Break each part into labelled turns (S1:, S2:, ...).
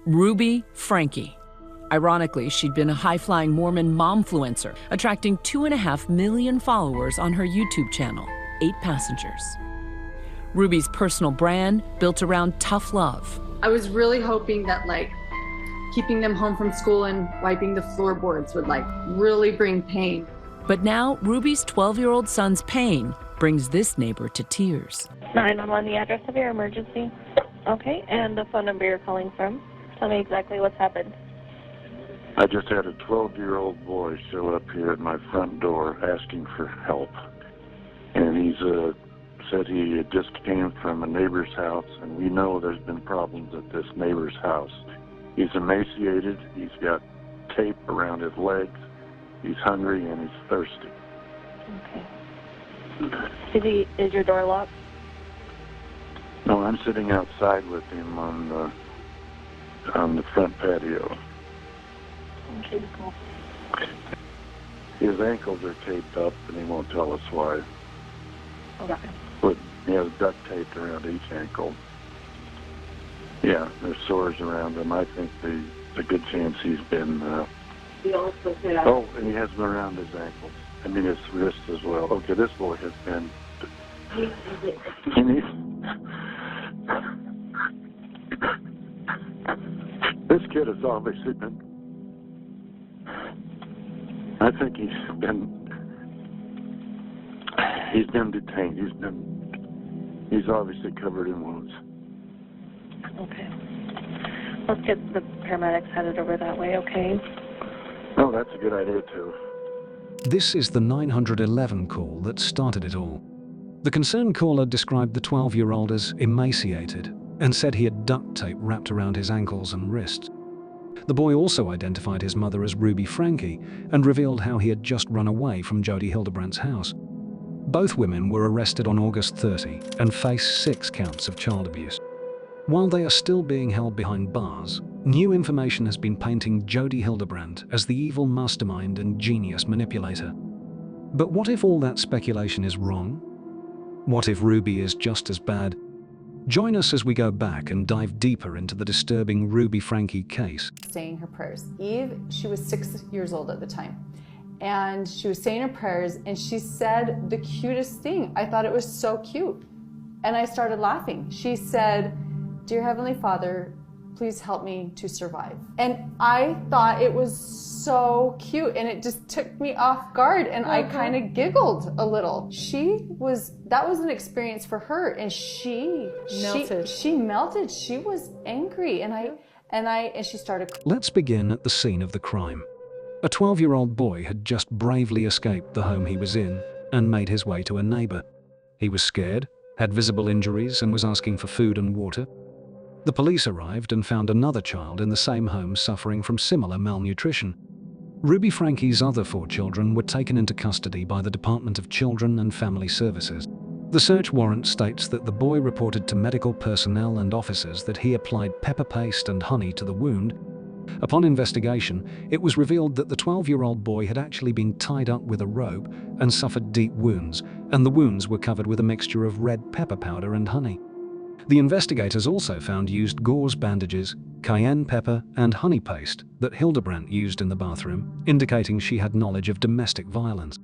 S1: Ruby Franke. Ironically, she'd been a high-flying Mormon momfluencer, attracting 2.5 million followers on her YouTube channel, 8 passengers. Ruby's personal brand built around tough love.
S2: I was really hoping that keeping them home from school and wiping the floorboards would really bring pain.
S1: But now Ruby's 12-year-old son's pain brings this neighbor to tears.
S3: 911, the address of your emergency. Okay, and the phone number you're calling from. Tell me exactly what's happened.
S4: I just had a 12-year-old boy show up here at my front door asking for help. And he's said he had just came from a neighbor's house, and we know there's been problems at this neighbor's house. He's emaciated, he's got tape around his legs, he's hungry, and he's thirsty.
S3: Okay. Is your door locked?
S4: No, I'm sitting outside with him on the front patio.
S3: Okay, cool.
S4: His ankles are taped up, and he won't tell us why.
S3: Okay.
S4: But he has duct taped around each ankle. Yeah, there's sores around him. I think there's a good chance he's been... Oh, and he has them around his ankles. I mean, his wrists as well. Okay, this boy has been... This kid has obviously been... I think he's been detained. He's obviously covered in wounds.
S3: Okay. Let's get the paramedics headed over that way, okay?
S4: Oh, that's a good idea, too.
S5: This is the 911 call that started it all. The concerned caller described the 12-year-old as emaciated and said he had duct tape wrapped around his ankles and wrists. The boy also identified his mother as Ruby Franke and revealed how he had just run away from Jodi Hildebrandt's house. Both women were arrested on August 30 and face 6 counts of child abuse. While they are still being held behind bars, new information has been painting Jodi Hildebrandt as the evil mastermind and genius manipulator. But what if all that speculation is wrong? What if Ruby is just as bad? Join us as we go back and dive deeper into the disturbing Ruby Franke case.
S6: Saying her prayers. Eve, she was 6 years old at the time. And she was saying her prayers and she said the cutest thing. I thought it was so cute. And I started laughing. She said, "Dear Heavenly Father, please help me to survive." And I thought it was so cute and it just took me off guard and I kind of giggled a little. That was an experience for her and she melted. She was angry and she started.
S5: Let's begin at the scene of the crime. A 12-year-old boy had just bravely escaped the home he was in and made his way to a neighbor. He was scared, had visible injuries and was asking for food and water. The police arrived and found another child in the same home suffering from similar malnutrition. Ruby Franke's other 4 children were taken into custody by the Department of Children and Family Services. The search warrant states that the boy reported to medical personnel and officers that he applied pepper paste and honey to the wound. Upon investigation, it was revealed that the 12-year-old boy had actually been tied up with a rope and suffered deep wounds, and the wounds were covered with a mixture of red pepper powder and honey. The investigators also found used gauze bandages, cayenne pepper, and honey paste that Hildebrandt used in the bathroom, indicating she had knowledge of domestic violence.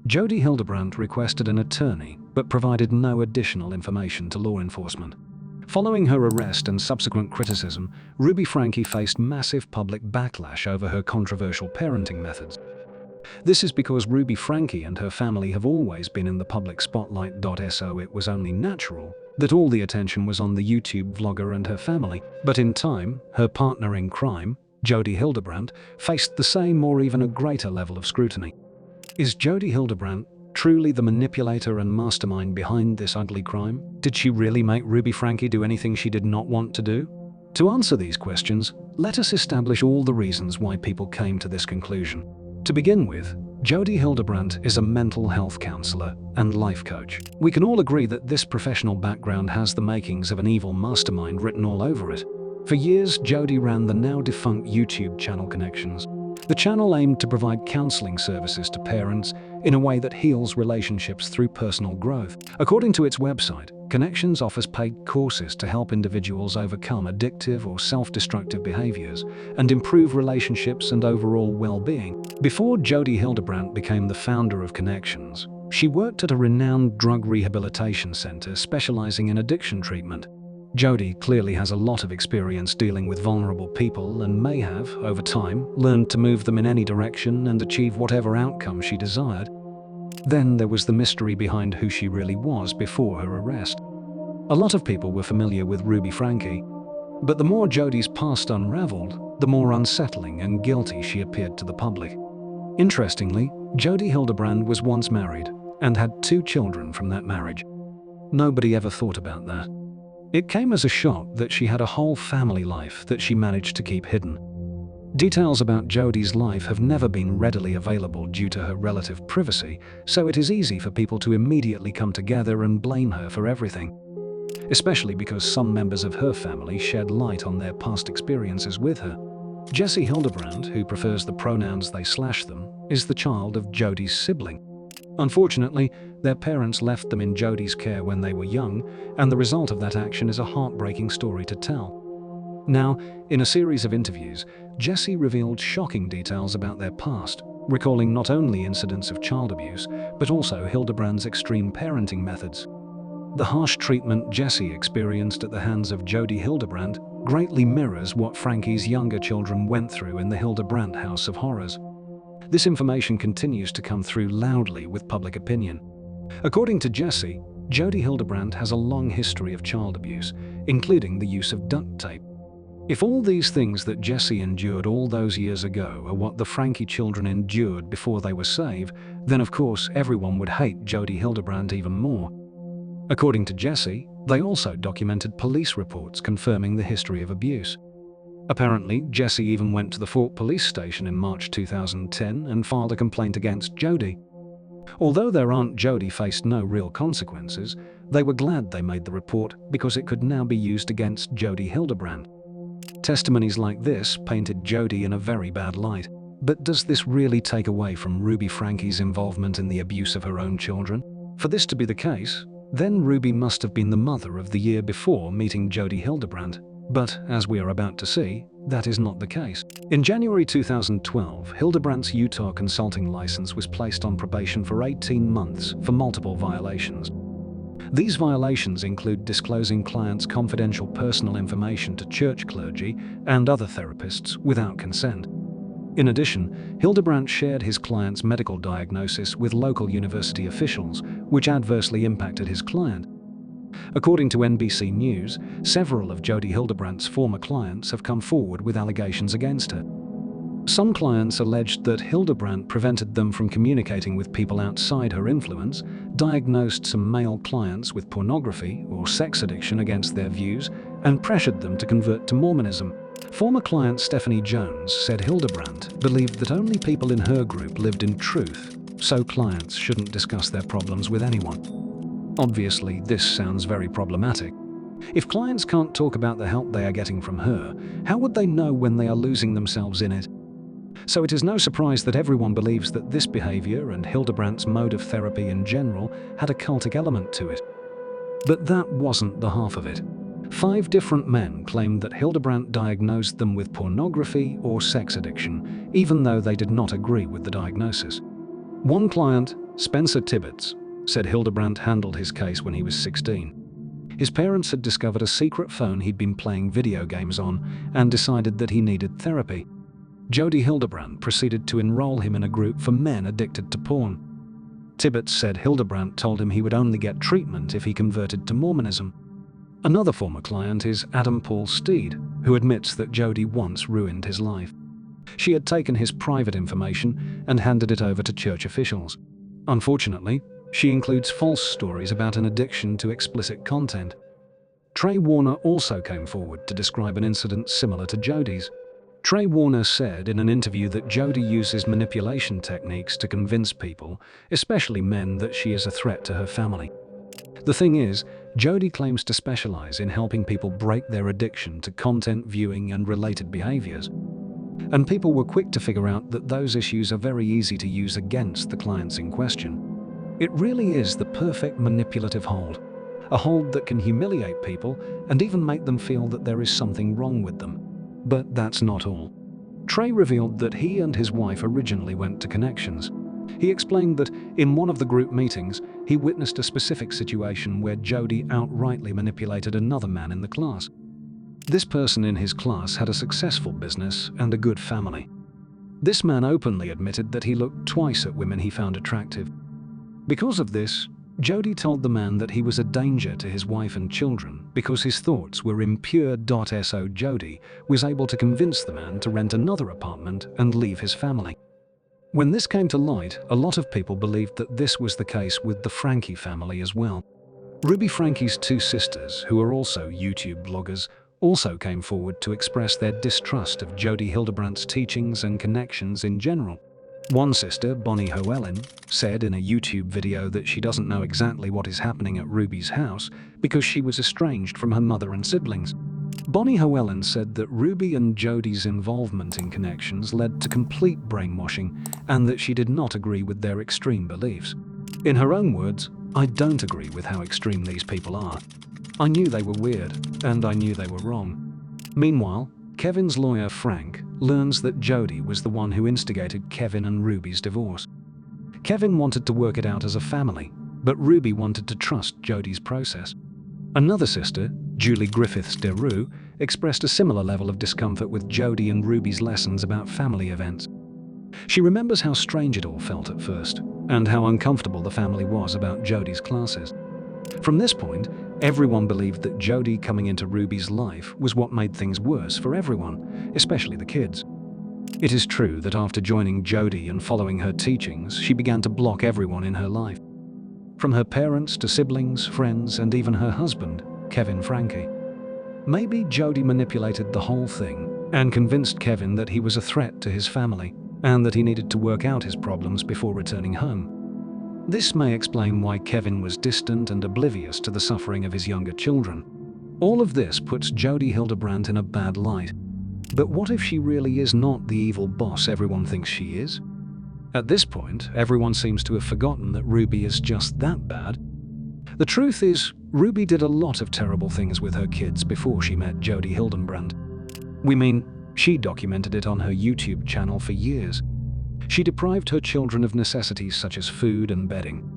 S5: Jodi Hildebrandt requested an attorney, but provided no additional information to law enforcement. Following her arrest and subsequent criticism, Ruby Franke faced massive public backlash over her controversial parenting methods. This is because Ruby Franke and her family have always been in the public spotlight. So it was only natural that all the attention was on the YouTube vlogger and her family. But in time, her partner in crime, Jodi Hildebrandt, faced the same or even a greater level of scrutiny. Is Jodi Hildebrandt truly the manipulator and mastermind behind this ugly crime? Did she really make Ruby Franke do anything she did not want to do? To answer these questions, let us establish all the reasons why people came to this conclusion. To begin with, Jodi Hildebrandt is a mental health counselor and life coach. We can all agree that this professional background has the makings of an evil mastermind written all over it. For years, Jodi ran the now defunct YouTube channel Connections. The channel aimed to provide counseling services to parents in a way that heals relationships through personal growth. According to its website, Connections offers paid courses to help individuals overcome addictive or self-destructive behaviors and improve relationships and overall well-being. Before Jodi Hildebrandt became the founder of Connections, she worked at a renowned drug rehabilitation center specializing in addiction treatment. Jodi clearly has a lot of experience dealing with vulnerable people and may have, over time, learned to move them in any direction and achieve whatever outcome she desired. Then there was the mystery behind who she really was before her arrest. A lot of people were familiar with Ruby Franke, but the more Jodi's past unraveled, the more unsettling and guilty she appeared to the public. Interestingly, Jodi Hildebrandt was once married and had 2 children from that marriage. Nobody ever thought about that. It came as a shock that she had a whole family life that she managed to keep hidden. Details about Jodi's life have never been readily available due to her relative privacy, so it is easy for people to immediately come together and blame her for everything. Especially because some members of her family shed light on their past experiences with her. Jodi Hildebrandt, who prefers the pronouns they/them, is the child of Jodi's sibling. Unfortunately, their parents left them in Jodi's care when they were young, and the result of that action is a heartbreaking story to tell. Now, in a series of interviews, Jodi revealed shocking details about their past, recalling not only incidents of child abuse, but also Hildebrandt's extreme parenting methods. The harsh treatment Jodi experienced at the hands of Jodi Hildebrandt greatly mirrors what Franke's younger children went through in the Hildebrandt House of Horrors. This information continues to come through loudly with public opinion. According to Jodi Hildebrandt has a long history of child abuse, including the use of duct tape. If all these things that Jodi endured all those years ago are what the Franke children endured before they were saved, then of course everyone would hate Jodi Hildebrandt even more. According to Jodi, they also documented police reports confirming the history of abuse. Apparently, Jodi even went to the Fort Police Station in March 2010 and filed a complaint against Jodi. Although their Aunt Jodi faced no real consequences, they were glad they made the report because it could now be used against Jodi Hildebrandt. Testimonies like this painted Jodi in a very bad light. But does this really take away from Ruby Franke's involvement in the abuse of her own children? For this to be the case, then Ruby must have been the mother of the year before meeting Jodi Hildebrandt. But, as we are about to see, that is not the case. In January 2012, Hildebrandt's Utah consulting license was placed on probation for 18 months for multiple violations. These violations include disclosing clients' confidential personal information to church clergy and other therapists without consent. In addition, Hildebrandt shared his client's medical diagnosis with local university officials, which adversely impacted his client. According to NBC News, several of Jodi Hildebrandt's former clients have come forward with allegations against her. Some clients alleged that Hildebrandt prevented them from communicating with people outside her influence, diagnosed some male clients with pornography or sex addiction against their views, and pressured them to convert to Mormonism. Former client Stephanie Jones said Hildebrandt believed that only people in her group lived in truth, so clients shouldn't discuss their problems with anyone. Obviously, this sounds very problematic. If clients can't talk about the help they are getting from her, how would they know when they are losing themselves in it? So it is no surprise that everyone believes that this behavior and Hildebrandt's mode of therapy in general had a cultic element to it. But that wasn't the half of it. 5 different men claimed that Hildebrandt diagnosed them with pornography or sex addiction, even though they did not agree with the diagnosis. One client, Spencer Tibbetts, said Hildebrandt handled his case when he was 16. His parents had discovered a secret phone he'd been playing video games on and decided that he needed therapy. Jodi Hildebrandt proceeded to enroll him in a group for men addicted to porn. Tibbetts said Hildebrandt told him he would only get treatment if he converted to Mormonism. Another former client is Adam Paul Steed, who admits that Jodi once ruined his life. She had taken his private information and handed it over to church officials. Unfortunately, she includes false stories about an addiction to explicit content. Trey Warner also came forward to describe an incident similar to Jodi's. Trey Warner said in an interview that Jodi uses manipulation techniques to convince people, especially men, that she is a threat to her family. The thing is, Jodi claims to specialize in helping people break their addiction to content viewing and related behaviors. And people were quick to figure out that those issues are very easy to use against the clients in question. It really is the perfect manipulative hold. a hold that can humiliate people and even make them feel that there is something wrong with them. But that's not all. Trey revealed that he and his wife originally went to Connections. He explained that in one of the group meetings, he witnessed a specific situation where Jodi outrightly manipulated another man in the class. This person in his class had a successful business and a good family. This man openly admitted that he looked twice at women he found attractive. Because of this, Jodi told the man that he was a danger to his wife and children because his thoughts were impure. So Jodi was able to convince the man to rent another apartment and leave his family. When this came to light, a lot of people believed that this was the case with the Franke family as well. Ruby Franke's two sisters, who are also YouTube bloggers, also came forward to express their distrust of Jodi Hildebrandt's teachings and Connections in general. One sister, Bonnie Hoellen, said in a YouTube video that she doesn't know exactly what is happening at Ruby's house because she was estranged from her mother and siblings. Bonnie Hoellen said that Ruby and Jodi's involvement in Connections led to complete brainwashing and that she did not agree with their extreme beliefs. In her own words, "I don't agree with how extreme these people are. I knew they were weird, and I knew they were wrong." Meanwhile, Kevin's lawyer Frank learns that Jodi was the one who instigated Kevin and Ruby's divorce. Kevin wanted to work it out as a family, but Ruby wanted to trust Jodi's process. Another sister, Julie Griffiths DeRue, expressed a similar level of discomfort with Jodi and Ruby's lessons about family events. She remembers how strange it all felt at first, and how uncomfortable the family was about Jodi's classes. From this point, everyone believed that Jodi coming into Ruby's life was what made things worse for everyone, especially the kids. It is true that after joining Jodi and following her teachings, she began to block everyone in her life. From her parents to siblings, friends, and even her husband, Kevin Franke. Maybe Jodi manipulated the whole thing and convinced Kevin that he was a threat to his family and that he needed to work out his problems before returning home. This may explain why Kevin was distant and oblivious to the suffering of his younger children. All of this puts Jodi Hildebrandt in a bad light. But what if she really is not the evil boss everyone thinks she is? At this point, everyone seems to have forgotten that Ruby is just that bad. The truth is, Ruby did a lot of terrible things with her kids before she met Jodi Hildebrandt. We mean, she documented it on her YouTube channel for years. She deprived her children of necessities such as food and bedding.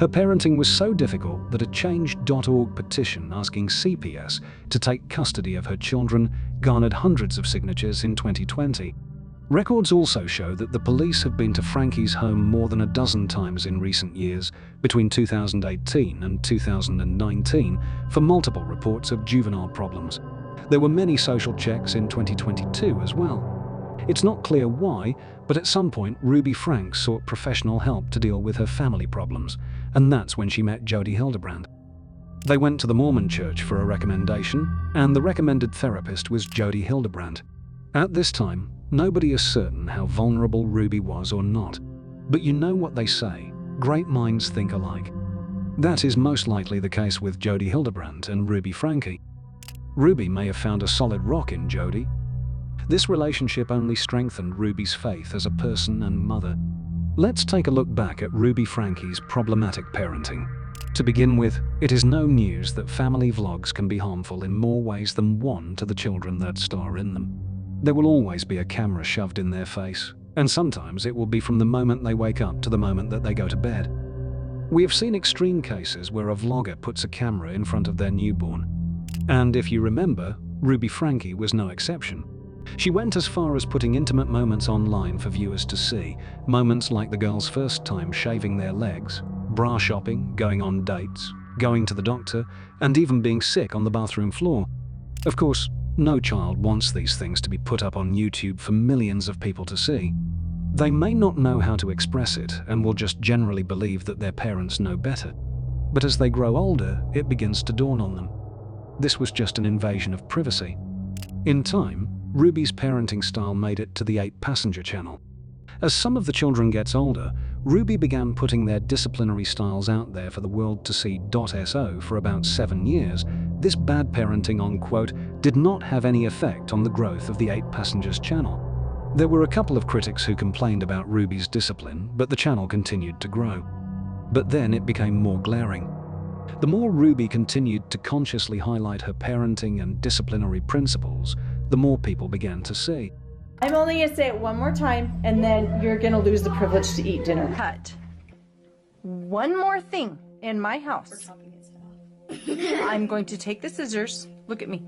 S5: Her parenting was so difficult that a Change.org petition asking CPS to take custody of her children garnered hundreds of signatures in 2020. Records also show that the police have been to Franke's home more than a dozen times in recent years, between 2018 and 2019, for multiple reports of juvenile problems. There were many social checks in 2022 as well. It's not clear why, but at some point Ruby Franke sought professional help to deal with her family problems, and that's when she met Jodi Hildebrandt. They went to the Mormon church for a recommendation, and the recommended therapist was Jodi Hildebrandt. At this time, nobody is certain how vulnerable Ruby was or not, but you know what they say, great minds think alike. That is most likely the case with Jodi Hildebrandt and Ruby Franke. Ruby may have found a solid rock in Jodi. This relationship only strengthened Ruby's faith as a person and mother. Let's take a look back at Ruby Franke's problematic parenting. To begin with, it is no news that family vlogs can be harmful in more ways than one to the children that star in them. There will always be a camera shoved in their face, and sometimes it will be from the moment they wake up to the moment that they go to bed. We have seen extreme cases where a vlogger puts a camera in front of their newborn. And if you remember, Ruby Franke was no exception. She went as far as putting intimate moments online for viewers to see, moments like the girl's first time shaving their legs, bra shopping, going on dates, going to the doctor, and even being sick on the bathroom floor. Of course, no child wants these things to be put up on YouTube for millions of people to see. They may not know how to express it and will just generally believe that their parents know better. But as they grow older, it begins to dawn on them. This was just an invasion of privacy. In time, Ruby's parenting style made it to the 8-passenger channel. As some of the children gets older, Ruby began putting their disciplinary styles out there for the world to see. So for about 7 years, this bad parenting on quote did not have any effect on the growth of the 8-passengers channel. There were a couple of critics who complained about Ruby's discipline, but the channel continued to grow. But then it became more glaring. The more Ruby continued to consciously highlight her parenting and disciplinary principles, the more people began to see.
S6: I'm only going to say it one more time, and then you're going to lose the privilege to eat dinner. Cut one more thing in my house. I'm going to take the scissors, look at me,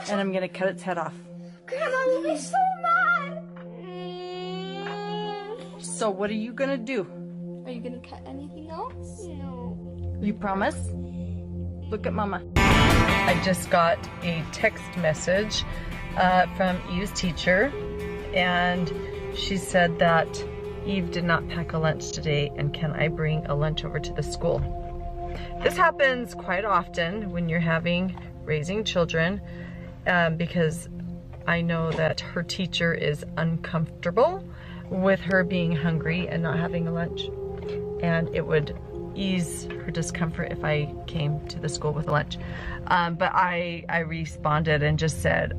S6: and I'm going to cut its head off.
S7: Grandma will be so mad.
S6: So what are you going to do?
S7: Are you going to cut anything else? No.
S6: You promise? Look at Mama. I just got a text message from Eve's teacher, and she said that Eve did not pack a lunch today, and can I bring a lunch over to the school? This happens quite often when you're raising children, because I know that her teacher is uncomfortable with her being hungry and not having a lunch, and it would ease her discomfort if I came to the school with a lunch. But I responded and just said,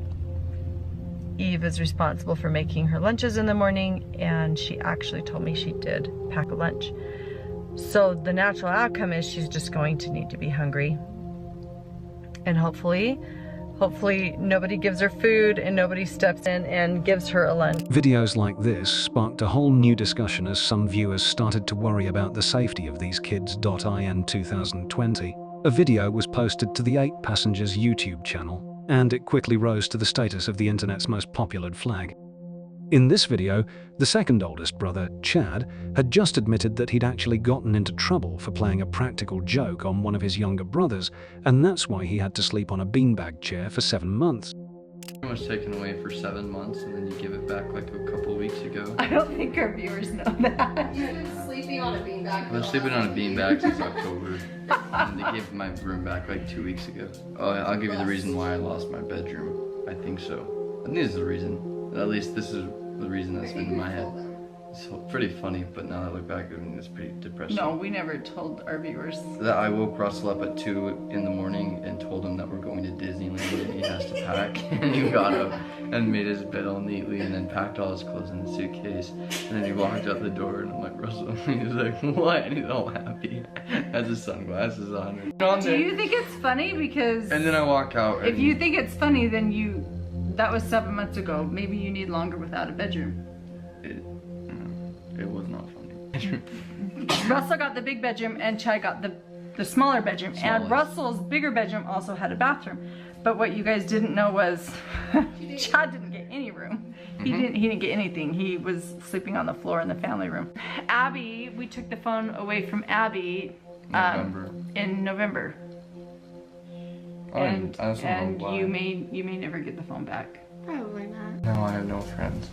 S6: Eve is responsible for making her lunches in the morning, and she actually told me she did pack a lunch. So the natural outcome is she's just going to need to be hungry. And hopefully nobody gives her food and nobody steps in and gives her a lunch.
S5: Videos like this sparked a whole new discussion as some viewers started to worry about the safety of these kids. In 2020, a video was posted to the 8 Passengers YouTube channel, and it quickly rose to the status of the internet's most popular flag. In this video, the second oldest brother, Chad, had just admitted that he'd actually gotten into trouble for playing a practical joke on one of his younger brothers, and that's why he had to sleep on a beanbag chair for 7 months.
S8: It was taken away for 7 months, and then you give it back like a couple weeks ago.
S6: I don't think our viewers know that.
S2: You've been sleeping on a beanbag.
S8: I've been sleeping on a beanbag since October, and they gave my room back like 2 weeks ago. Oh, I'll give you the reason why I lost my bedroom. I think so. I think this is the reason. At least this is the reason that's been in my head. It's pretty funny, but now that I look back, I mean, it's pretty depressing.
S6: No, we never told our viewers.
S8: That I woke Russell up at 2 in the morning and told him that we're going to Disneyland and he has to pack. And he got up and made his bed all neatly and then packed all his clothes in the suitcase. And then he walked out the door and I'm like, Russell, and he's like, what? And he's all happy. Has his sunglasses on.
S6: Do you think it's funny? Because
S8: and then I walk out.
S6: if you think it's funny, then that was 7 months ago. Maybe you need longer without a bedroom.
S8: It was not funny.
S6: Russell got the big bedroom and Chad got the smaller bedroom. And Russell's bigger bedroom also had a bathroom. But what you guys didn't know was Chad didn't get any room. He didn't get anything. He was sleeping on the floor in the family room. Abby, we took the phone away from Abby in November. And you may never get the phone back.
S7: Probably not.
S8: No, I have no friends.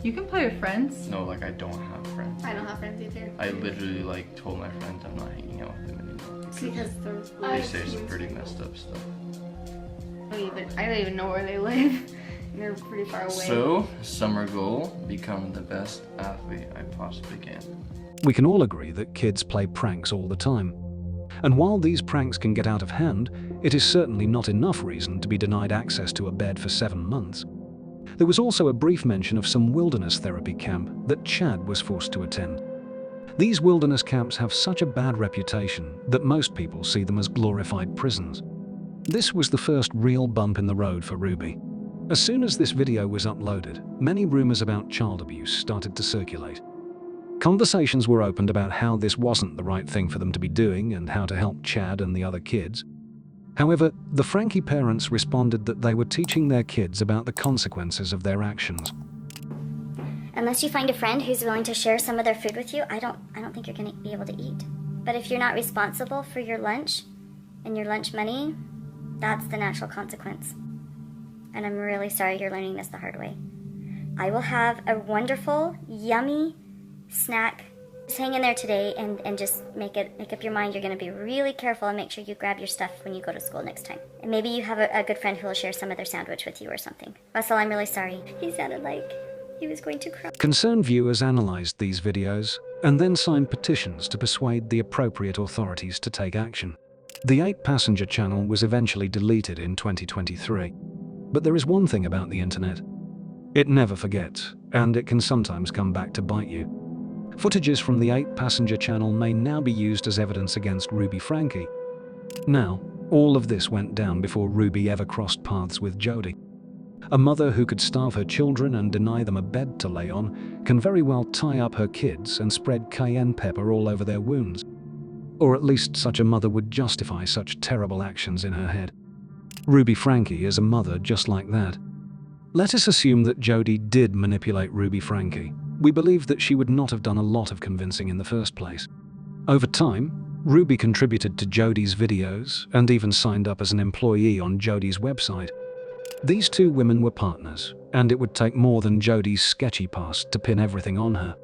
S6: You can play with friends.
S8: No, like I don't have friends.
S7: I don't have friends either.
S8: I literally like told my friends I'm not hanging out with them anymore.
S7: Because
S8: They say some pretty messed up stuff.
S7: I don't even know where they live. They're pretty far away.
S8: So, summer goal, become the best athlete I possibly can.
S5: We can all agree that kids play pranks all the time. And while these pranks can get out of hand, it is certainly not enough reason to be denied access to a bed for 7 months. There was also a brief mention of some wilderness therapy camp that Chad was forced to attend. These wilderness camps have such a bad reputation that most people see them as glorified prisons. This was the first real bump in the road for Ruby. As soon as this video was uploaded, many rumors about child abuse started to circulate. Conversations were opened about how this wasn't the right thing for them to be doing and how to help Chad and the other kids. However, the Franke parents responded that they were teaching their kids about the consequences of their actions.
S9: Unless you find a friend who's willing to share some of their food with you, I don't think you're going to be able to eat. But if you're not responsible for your lunch and your lunch money, that's the natural consequence. And I'm really sorry you're learning this the hard way. I will have a wonderful, yummy snack. Just hang in there today and just make up your mind. You're going to be really careful and make sure you grab your stuff when you go to school next time. And maybe you have a good friend who will share some of their sandwich with you or something. Russell, I'm really sorry. He sounded like he was going to cry.
S5: Concerned viewers analyzed these videos and then signed petitions to persuade the appropriate authorities to take action. The 8 Passenger channel was eventually deleted in 2023. But there is one thing about the internet. It never forgets, and it can sometimes come back to bite you. Footages from the 8 Passenger channel may now be used as evidence against Ruby Franke. Now, all of this went down before Ruby ever crossed paths with Jodi. A mother who could starve her children and deny them a bed to lay on can very well tie up her kids and spread cayenne pepper all over their wounds. Or at least such a mother would justify such terrible actions in her head. Ruby Franke is a mother just like that. Let us assume that Jodi did manipulate Ruby Franke. We believe that she would not have done a lot of convincing in the first place. Over time, Ruby contributed to Jodi's videos and even signed up as an employee on Jodi's website. These two women were partners, and it would take more than Jodi's sketchy past to pin everything on her.